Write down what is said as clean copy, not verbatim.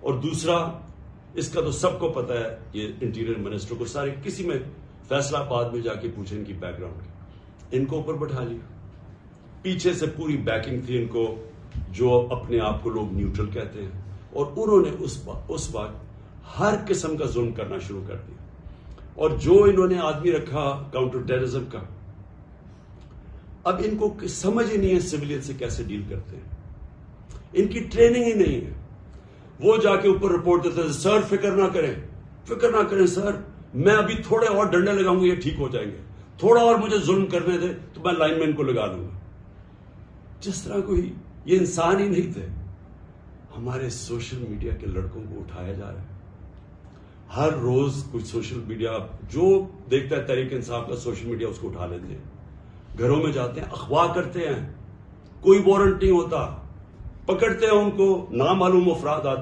اور دوسرا اس کا تو سب کو پتا ہے، یہ انٹیریئر منسٹر کو سارے کسی میں فیصلہ آباد میں جا کے پوچھیں ان کی بیک گراؤنڈ، ان کو اوپر بٹھا لیا. پیچھے سے پوری بیکنگ تھی ان کو، جو اپنے آپ کو لوگ نیوٹرل کہتے ہیں، اور انہوں نے اس وقت ہر قسم کا ظلم کرنا شروع کر دیا. اور جو انہوں نے آدمی رکھا کاؤنٹر ٹیررزم کا، اب ان کو سمجھ ہی نہیں ہے سویلین سے کیسے ڈیل کرتے ہیں، ان کی ٹریننگ ہی نہیں ہے. وہ جا کے اوپر رپورٹ دیتے ہیں، سر فکر نہ کریں سر، میں ابھی تھوڑے اور ڈنڈے لگاؤں گا، یہ ٹھیک ہو جائیں گے، تھوڑا اور مجھے ظلم کرنے دے تو میں لائن مین کو لگا لوں گا. جس طرح کوئی یہ انسان ہی نہیں تھے. ہمارے سوشل میڈیا کے لڑکوں کو اٹھایا جا رہا ہے. ہر روز کوئی سوشل میڈیا جو دیکھتا ہے تحریک انصاف کا سوشل میڈیا اس کو اٹھا لیتے ہیں، گھروں میں جاتے ہیں، اغوا کرتے ہیں، کوئی وارنٹ نہیں ہوتا، پکڑتے ہیں ان کو، نامعلوم افراد آتے